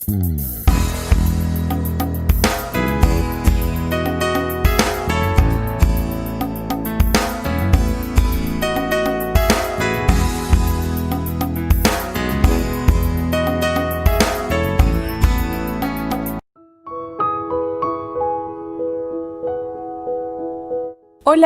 Hola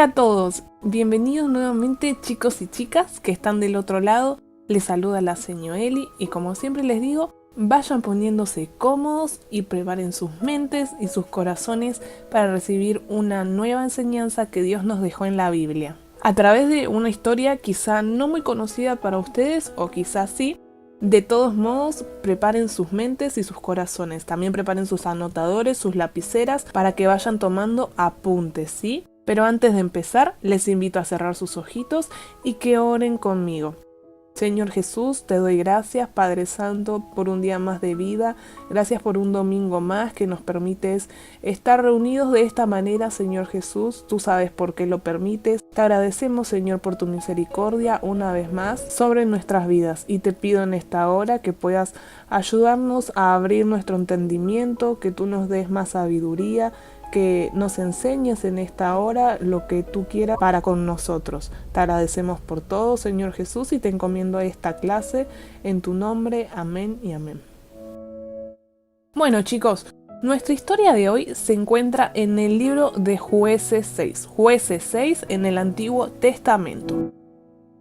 a todos, bienvenidos nuevamente chicos y chicas que están del otro lado. Les saluda la señora Eli y como siempre les digo, vayan poniéndose cómodos y preparen sus mentes y sus corazones para recibir una nueva enseñanza que Dios nos dejó en la Biblia. A través de una historia quizá no muy conocida para ustedes o quizás sí, de todos modos preparen sus mentes y sus corazones. También preparen sus anotadores, sus lapiceras para que vayan tomando apuntes, ¿sí? Pero antes de empezar, les invito a cerrar sus ojitos y que oren conmigo. Señor Jesús, te doy gracias, Padre Santo, por un día más de vida. Gracias por un domingo más que nos permites estar reunidos de esta manera, Señor Jesús. Tú sabes por qué lo permites. Te agradecemos, Señor, por tu misericordia una vez más sobre nuestras vidas. Y te pido en esta hora que puedas ayudarnos a abrir nuestro entendimiento, que tú nos des más sabiduría, que nos enseñes en esta hora lo que tú quieras para con nosotros. Te agradecemos por todo, Señor Jesús, y te encomiendo a esta clase en tu nombre. Amén y amén. Bueno, chicos, nuestra historia de hoy se encuentra en el libro de Jueces 6. Jueces 6 en el Antiguo Testamento.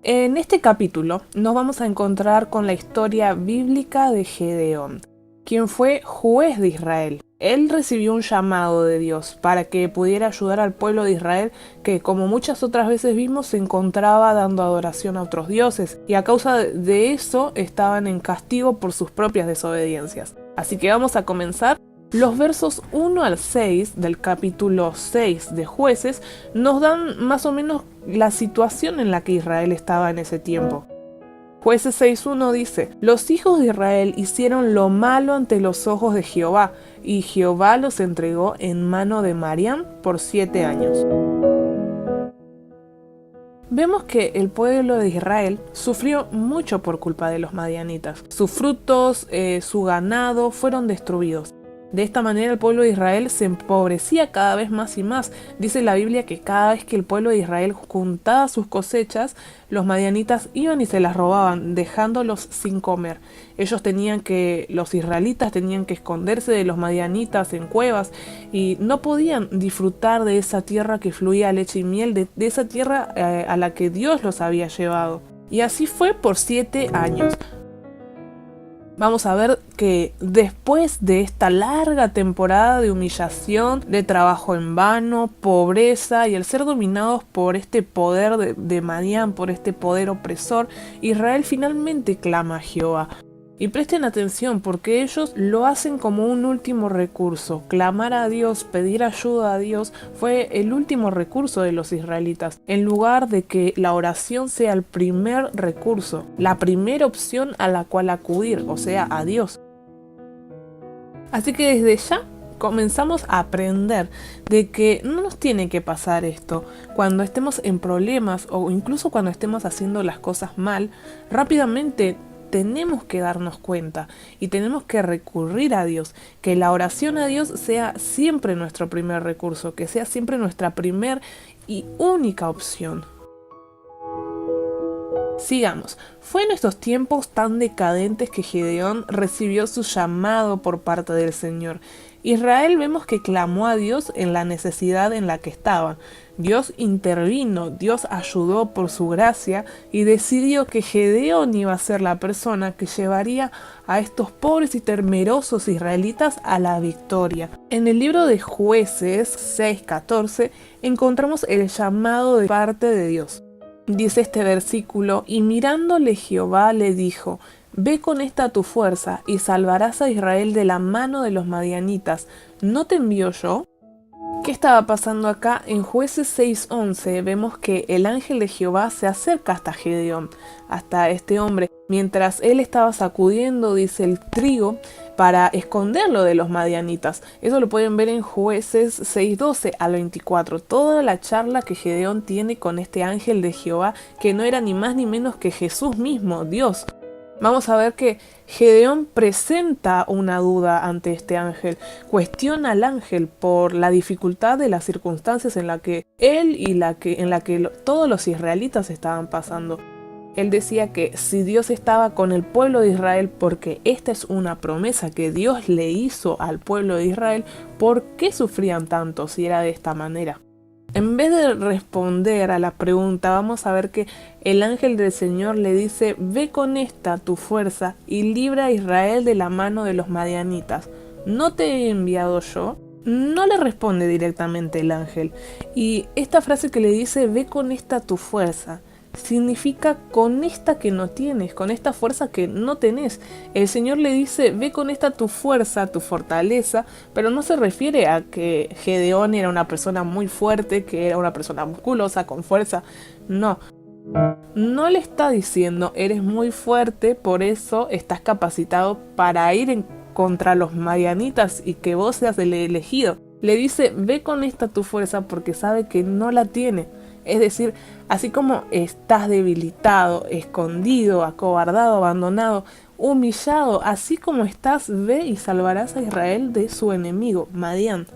En este capítulo nos vamos a encontrar con la historia bíblica de Gedeón, quien fue juez de Israel. Él recibió un llamado de Dios para que pudiera ayudar al pueblo de Israel que, como muchas otras veces vimos, se encontraba dando adoración a otros dioses y a causa de eso estaban en castigo por sus propias desobediencias. Así que vamos a comenzar. Los versos 1 al 6 del capítulo 6 de Jueces nos dan más o menos la situación en la que Israel estaba en ese tiempo. Jueces 6.1 dice: los hijos de Israel hicieron lo malo ante los ojos de Jehová, y Jehová los entregó en mano de Madián por 7 años. Vemos que el pueblo de Israel sufrió mucho por culpa de los madianitas. Sus frutos, su ganado fueron destruidos. De esta manera el pueblo de Israel se empobrecía cada vez más y más. Dice la Biblia que cada vez que el pueblo de Israel juntaba sus cosechas, los madianitas iban y se las robaban, dejándolos sin comer. Los israelitas tenían que esconderse de los madianitas en cuevas y no podían disfrutar de esa tierra que fluía leche y miel, de esa tierra a la que Dios los había llevado. Y así fue por 7 años. Vamos a ver que después de esta larga temporada de humillación, de trabajo en vano, pobreza y el ser dominados por este poder de Madián, por este poder opresor, Israel finalmente clama a Jehová. Y presten atención porque ellos lo hacen como un último recurso. Clamar a Dios, pedir ayuda a Dios fue el último recurso de los israelitas. En lugar de que la oración sea el primer recurso, la primera opción a la cual acudir, o sea, a Dios. Así que desde ya comenzamos a aprender de que no nos tiene que pasar esto. Cuando estemos en problemas o incluso cuando estemos haciendo las cosas mal, rápidamente tenemos que darnos cuenta y tenemos que recurrir a Dios, que la oración a Dios sea siempre nuestro primer recurso, que sea siempre nuestra primer y única opción. Sigamos. Fue en estos tiempos tan decadentes que Gedeón recibió su llamado por parte del Señor. Israel vemos que clamó a Dios en la necesidad en la que estaban. Dios intervino, Dios ayudó por su gracia y decidió que Gedeón iba a ser la persona que llevaría a estos pobres y temerosos israelitas a la victoria. En el libro de Jueces 6:14 encontramos el llamado de parte de Dios. Dice este versículo: y mirándole Jehová le dijo: ve con esta tu fuerza y salvarás a Israel de la mano de los madianitas. ¿No te envío yo? ¿Qué estaba pasando acá? En Jueces 6:11 vemos que el ángel de Jehová se acerca hasta Gedeón, hasta este hombre, mientras él estaba sacudiendo, dice, el trigo para esconderlo de los madianitas. Eso lo pueden ver en Jueces 6:12 al 24. Toda la charla que Gedeón tiene con este ángel de Jehová, que no era ni más ni menos que Jesús mismo, Dios. Vamos a ver que Gedeón presenta una duda ante este ángel, cuestiona al ángel por la dificultad de las circunstancias en la que él y en la que todos los israelitas estaban pasando. Él decía que si Dios estaba con el pueblo de Israel, porque esta es una promesa que Dios le hizo al pueblo de Israel, ¿por qué sufrían tanto si era de esta manera? En vez de responder a la pregunta, vamos a ver que el ángel del Señor le dice: ve con esta tu fuerza y libra a Israel de la mano de los madianitas. ¿No te he enviado yo? No le responde directamente el ángel. Y esta frase que le dice: ve con esta tu fuerza, significa con esta que no tienes, con esta fuerza que no tenés. El Señor le dice: ve con esta tu fuerza, tu fortaleza, pero no se refiere a que Gedeón era una persona muy fuerte, que era una persona musculosa, con fuerza. No le está diciendo: eres muy fuerte, por eso estás capacitado para ir contra los madianitas y que vos seas el elegido. Le dice: ve con esta tu fuerza, porque sabe que no la tiene. Es decir, así como estás debilitado, escondido, acobardado, abandonado, humillado, así como estás, ve y salvarás a Israel de su enemigo, Madián.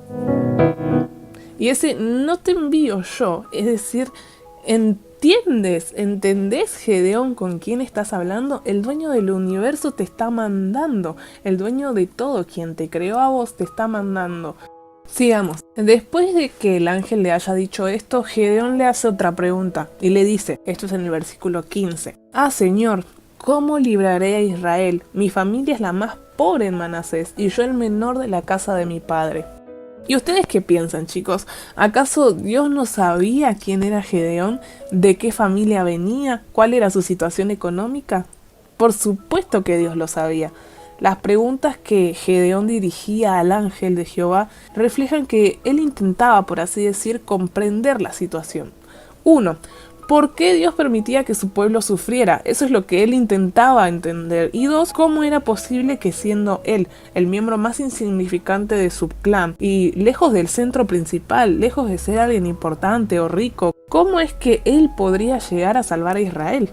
Y ese no te envío yo, es decir, ¿entendés, Gedeón, con quién estás hablando? El dueño del universo te está mandando, el dueño de todo, quien te creó a vos, te está mandando. Sigamos. Después de que el ángel le haya dicho esto, Gedeón le hace otra pregunta y le dice, esto es en el versículo 15: ah, Señor, ¿cómo libraré a Israel? Mi familia es la más pobre en Manasés y yo el menor de la casa de mi padre. ¿Y ustedes qué piensan, chicos? ¿Acaso Dios no sabía quién era Gedeón? ¿De qué familia venía? ¿Cuál era su situación económica? Por supuesto que Dios lo sabía. Las preguntas que Gedeón dirigía al ángel de Jehová reflejan que él intentaba, por así decir, comprender la situación. 1. ¿Por qué Dios permitía que su pueblo sufriera? Eso es lo que él intentaba entender. Y 2. ¿Cómo era posible que, siendo él el miembro más insignificante de su clan y lejos del centro principal, lejos de ser alguien importante o rico, cómo es que él podría llegar a salvar a Israel?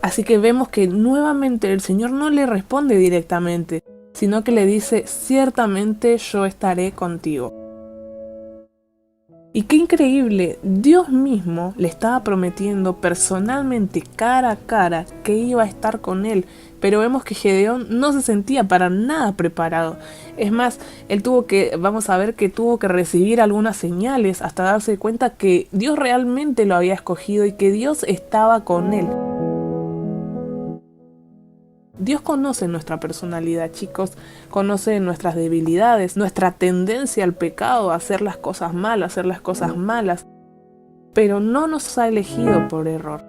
Así que vemos que nuevamente el Señor no le responde directamente, sino que le dice: ciertamente yo estaré contigo. Y qué increíble, Dios mismo le estaba prometiendo personalmente, cara a cara, que iba a estar con él. Pero vemos que Gedeón no se sentía para nada preparado. Es más, él vamos a ver que tuvo que recibir algunas señales hasta darse cuenta que Dios realmente lo había escogido y que Dios estaba con él. Dios conoce nuestra personalidad, chicos, conoce nuestras debilidades, nuestra tendencia al pecado, a hacer las cosas malas, pero no nos ha elegido por error.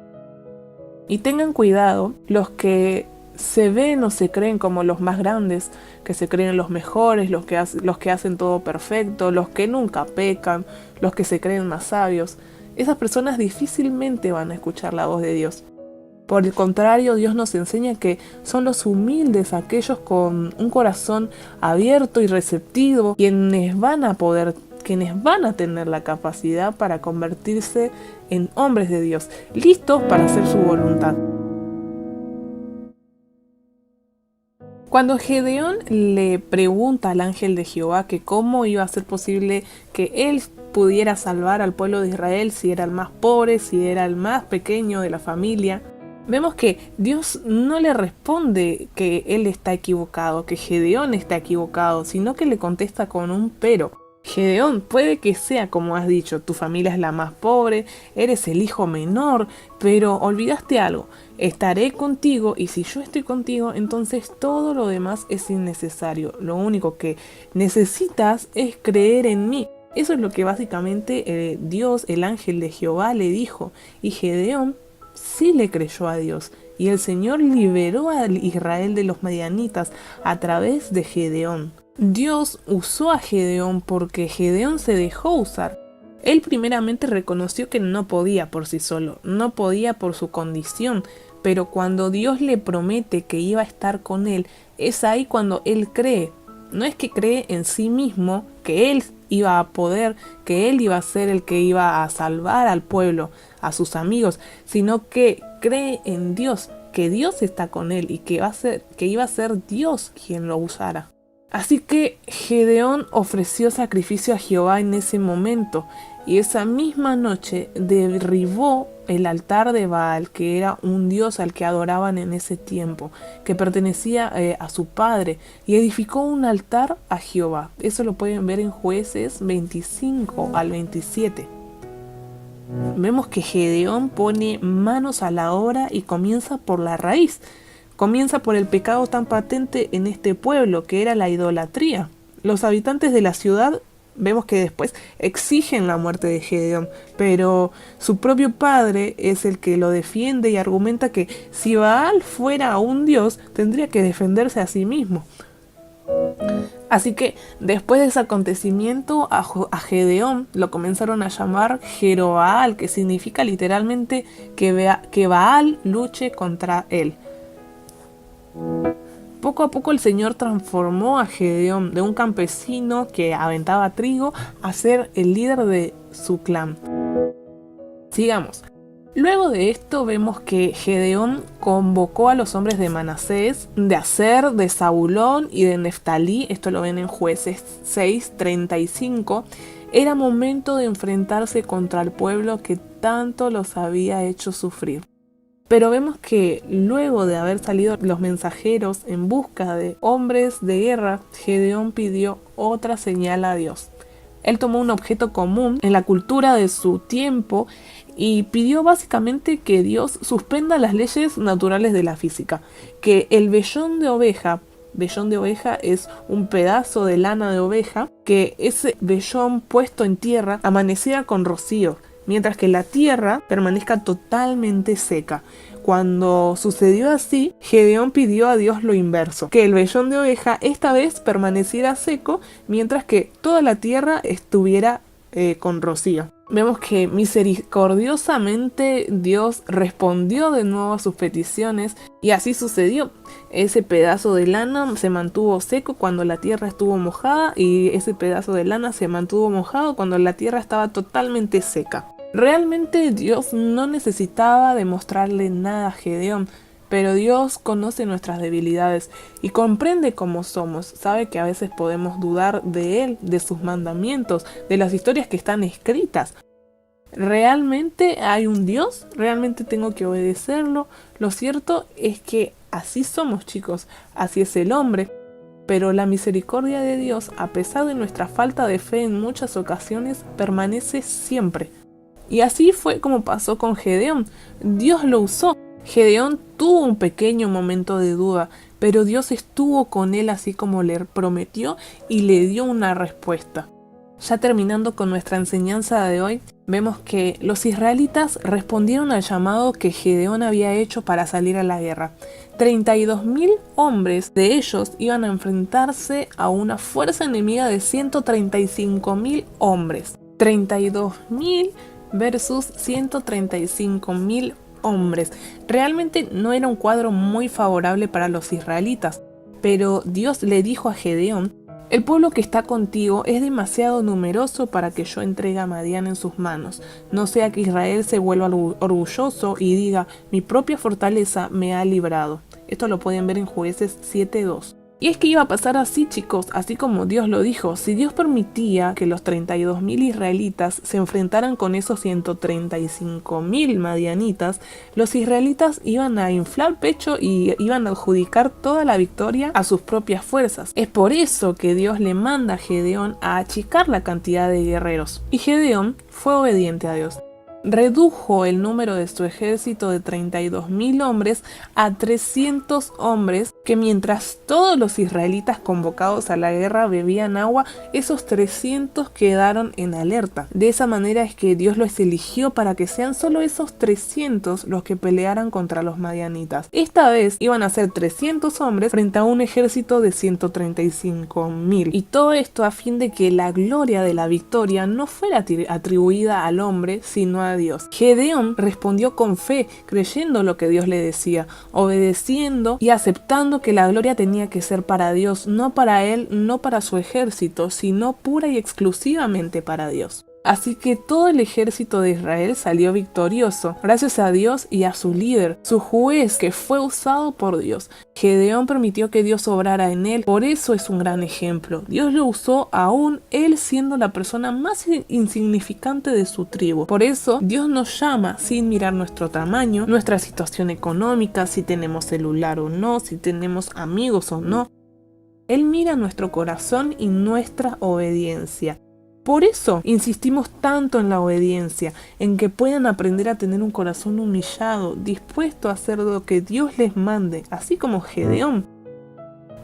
Y tengan cuidado los que se ven o se creen como los más grandes, que se creen los mejores, los que hacen todo perfecto, los que nunca pecan, los que se creen más sabios. Esas personas difícilmente van a escuchar la voz de Dios. Por el contrario, Dios nos enseña que son los humildes, aquellos con un corazón abierto y receptivo, quienes van a tener la capacidad para convertirse en hombres de Dios, listos para hacer su voluntad. Cuando Gedeón le pregunta al ángel de Jehová que cómo iba a ser posible que él pudiera salvar al pueblo de Israel, si era el más pobre, si era el más pequeño de la familia, vemos que Dios no le responde que él está equivocado, que Gedeón está equivocado, sino que le contesta con un pero. Gedeón, puede que sea como has dicho, tu familia es la más pobre, eres el hijo menor, pero olvidaste algo: estaré contigo, y si yo estoy contigo, entonces todo lo demás es innecesario. Lo único que necesitas es creer en mí. Eso es lo que básicamente Dios, el ángel de Jehová, le dijo, y Gedeón sí le creyó a Dios, y el Señor liberó a Israel de los madianitas a través de Gedeón. Dios usó a Gedeón porque Gedeón se dejó usar. Él primeramente reconoció que no podía por sí solo, no podía por su condición, pero cuando Dios le promete que iba a estar con él, es ahí cuando él cree. No es que cree en sí mismo, que él iba a poder, que él iba a ser el que iba a salvar al pueblo, a sus amigos, sino que cree en Dios, que Dios está con él y que iba a ser Dios quien lo usara. Así que Gedeón ofreció sacrificio a Jehová en ese momento, y esa misma noche derribó el altar de Baal, que era un dios al que adoraban en ese tiempo, que pertenecía a su padre, y edificó un altar a Jehová. Eso lo pueden ver en Jueces 25 al 27. Vemos que Gedeón pone manos a la obra y comienza por la raíz. Comienza por el pecado tan patente en este pueblo, que era la idolatría. Los habitantes de la ciudad, vemos que después exigen la muerte de Gedeón, pero su propio padre es el que lo defiende y argumenta que si Baal fuera un dios, tendría que defenderse a sí mismo. Así que después de ese acontecimiento, a Gedeón lo comenzaron a llamar Jerobaal, que significa literalmente que Baal luche contra él. Poco a poco el Señor transformó a Gedeón de un campesino que aventaba trigo a ser el líder de su clan. Sigamos. Luego de esto vemos que Gedeón convocó a los hombres de Manasés, de Aser, de Zabulón y de Neftalí. Esto lo ven en Jueces 6:35. Era momento de enfrentarse contra el pueblo que tanto los había hecho sufrir. Pero vemos que luego de haber salido los mensajeros en busca de hombres de guerra, Gedeón pidió otra señal a Dios. Él tomó un objeto común en la cultura de su tiempo y pidió básicamente que Dios suspenda las leyes naturales de la física, que el vellón de oveja es un pedazo de lana de oveja, que ese vellón puesto en tierra amaneciera con rocío, mientras que la tierra permanezca totalmente seca. Cuando sucedió así, Gedeón pidió a Dios lo inverso, que el vellón de oveja esta vez permaneciera seco, mientras que toda la tierra estuviera con rocío. Vemos que misericordiosamente Dios respondió de nuevo a sus peticiones y así sucedió. Ese pedazo de lana se mantuvo seco cuando la tierra estuvo mojada y ese pedazo de lana se mantuvo mojado cuando la tierra estaba totalmente seca. Realmente Dios no necesitaba demostrarle nada a Gedeón, pero Dios conoce nuestras debilidades y comprende cómo somos. Sabe que a veces podemos dudar de Él, de sus mandamientos, de las historias que están escritas. ¿Realmente hay un Dios? ¿Realmente tengo que obedecerlo? Lo cierto es que así somos, chicos, así es el hombre. Pero la misericordia de Dios, a pesar de nuestra falta de fe en muchas ocasiones, permanece siempre. Y así fue como pasó con Gedeón. Dios lo usó. Gedeón tuvo un pequeño momento de duda, pero Dios estuvo con él así como le prometió y le dio una respuesta. Ya terminando con nuestra enseñanza de hoy, vemos que los israelitas respondieron al llamado que Gedeón había hecho para salir a la guerra. 32.000 hombres de ellos iban a enfrentarse a una fuerza enemiga de 135.000 hombres. 32.000 versus 135.000 hombres. Realmente no era un cuadro muy favorable para los israelitas, pero Dios le dijo a Gedeón: el pueblo que está contigo es demasiado numeroso para que yo entregue a Madián en sus manos, no sea que Israel se vuelva orgulloso y diga: mi propia fortaleza me ha librado. Esto lo pueden ver en Jueces 7:2. Y es que iba a pasar así, chicos, así como Dios lo dijo. Si Dios permitía que los 32.000 israelitas se enfrentaran con esos 135.000 madianitas, los israelitas iban a inflar pecho y iban a adjudicar toda la victoria a sus propias fuerzas. Es por eso que Dios le manda a Gedeón a achicar la cantidad de guerreros. Y Gedeón fue obediente a Dios. Redujo el número de su ejército de 32.000 hombres a 300 hombres, que mientras todos los israelitas convocados a la guerra bebían agua, esos 300 quedaron en alerta. De esa manera es que Dios los eligió para que sean solo esos 300 los que pelearan contra los madianitas. Esta vez iban a ser 300 hombres frente a un ejército de 135.000. Y todo esto a fin de que la gloria de la victoria no fuera atribuida al hombre, sino a Dios. Gedeón respondió con fe, creyendo lo que Dios le decía, obedeciendo y aceptando que la gloria tenía que ser para Dios, no para él, no para su ejército, sino pura y exclusivamente para Dios. Así que todo el ejército de Israel salió victorioso, gracias a Dios y a su líder, su juez que fue usado por Dios. Gedeón permitió que Dios obrara en él, por eso es un gran ejemplo. Dios lo usó aún él siendo la persona más insignificante de su tribu. Por eso Dios nos llama sin mirar nuestro tamaño, nuestra situación económica, si tenemos celular o no, si tenemos amigos o no. Él mira nuestro corazón y nuestra obediencia. Por eso insistimos tanto en la obediencia, en que puedan aprender a tener un corazón humillado, dispuesto a hacer lo que Dios les mande, así como Gedeón.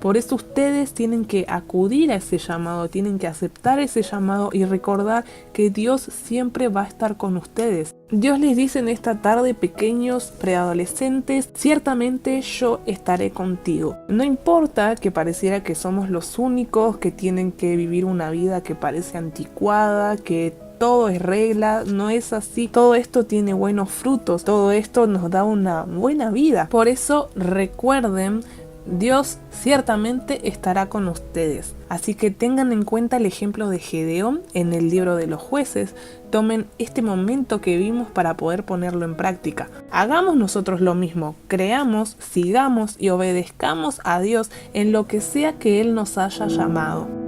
Por eso ustedes tienen que acudir a ese llamado, tienen que aceptar ese llamado y recordar que Dios siempre va a estar con ustedes. Dios les dice en esta tarde, pequeños preadolescentes, ciertamente yo estaré contigo. No importa que pareciera que somos los únicos que tienen que vivir una vida que parece anticuada, que todo es regla, no es así. Todo esto tiene buenos frutos, todo esto nos da una buena vida. Por eso recuerden, Dios ciertamente estará con ustedes. Así que tengan en cuenta el ejemplo de Gedeón en el libro de los jueces. Tomen este momento que vimos para poder ponerlo en práctica. Hagamos nosotros lo mismo. Creamos, sigamos y obedezcamos a Dios en lo que sea que Él nos haya llamado.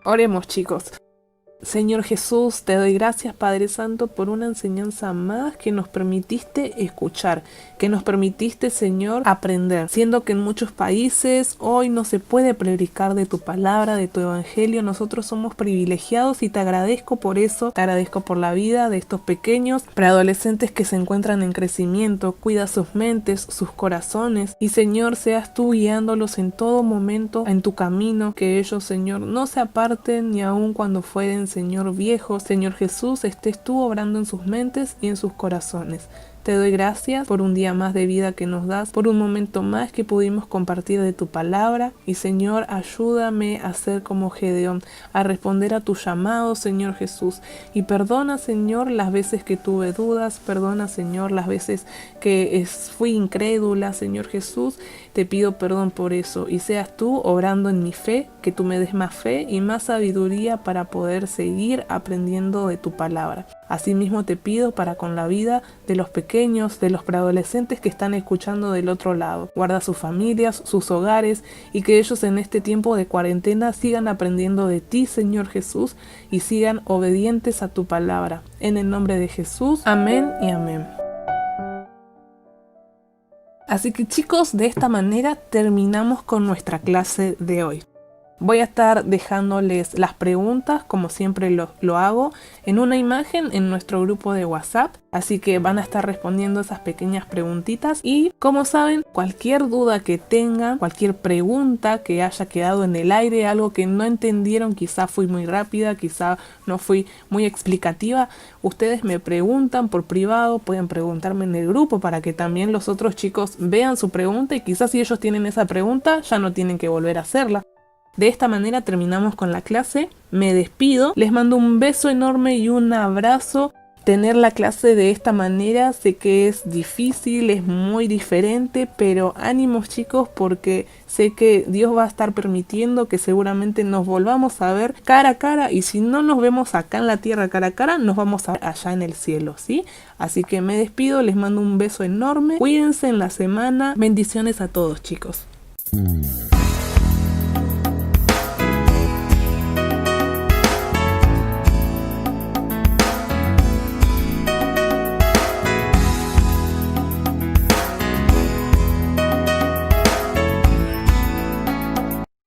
Oremos, chicos. Señor Jesús, te doy gracias, Padre Santo, por una enseñanza más que nos permitiste escuchar, que nos permitiste, Señor, aprender. Siendo que en muchos países hoy no se puede predicar de tu palabra, de tu evangelio, nosotros somos privilegiados y te agradezco por eso. Te agradezco por la vida de estos pequeños preadolescentes que se encuentran en crecimiento. Cuida sus mentes, sus corazones y, Señor, seas tú guiándolos en todo momento en tu camino, que ellos, Señor, no se aparten ni aun cuando fueren, Señor, viejos. Señor Jesús, estés tú obrando en sus mentes y en sus corazones. Te doy gracias por un día más de vida que nos das, por un momento más que pudimos compartir de tu palabra. Y, Señor, ayúdame a ser como Gedeón, a responder a tu llamado, Señor Jesús. Y perdona, Señor, las veces que tuve dudas, perdona, Señor, las veces que fui incrédula, Señor Jesús. Te pido perdón por eso y seas tú obrando en mi fe, que tú me des más fe y más sabiduría para poder seguir aprendiendo de tu palabra. Asimismo te pido para con la vida de los pequeños, de los preadolescentes que están escuchando del otro lado. Guarda sus familias, sus hogares y que ellos en este tiempo de cuarentena sigan aprendiendo de ti, Señor Jesús, y sigan obedientes a tu palabra. En el nombre de Jesús, amén y amén. Así que, chicos, de esta manera terminamos con nuestra clase de hoy. Voy a estar dejándoles las preguntas, como siempre lo hago, en una imagen en nuestro grupo de WhatsApp. Así que van a estar respondiendo esas pequeñas preguntitas. Y como saben, cualquier duda que tengan, cualquier pregunta que haya quedado en el aire, algo que no entendieron, quizá fui muy rápida, quizá no fui muy explicativa, ustedes me preguntan por privado, pueden preguntarme en el grupo para que también los otros chicos vean su pregunta y quizás si ellos tienen esa pregunta ya no tienen que volver a hacerla. De esta manera terminamos con la clase. Me despido, les mando un beso enorme y un abrazo. Tener la clase de esta manera sé que es difícil, es muy diferente, pero ánimos, chicos, porque sé que Dios va a estar permitiendo que seguramente nos volvamos a ver cara a cara, y si no nos vemos acá en la tierra cara a cara, nos vamos a ver allá en el cielo, ¿sí? Así que me despido, les mando un beso enorme, cuídense en la semana, bendiciones a todos, chicos.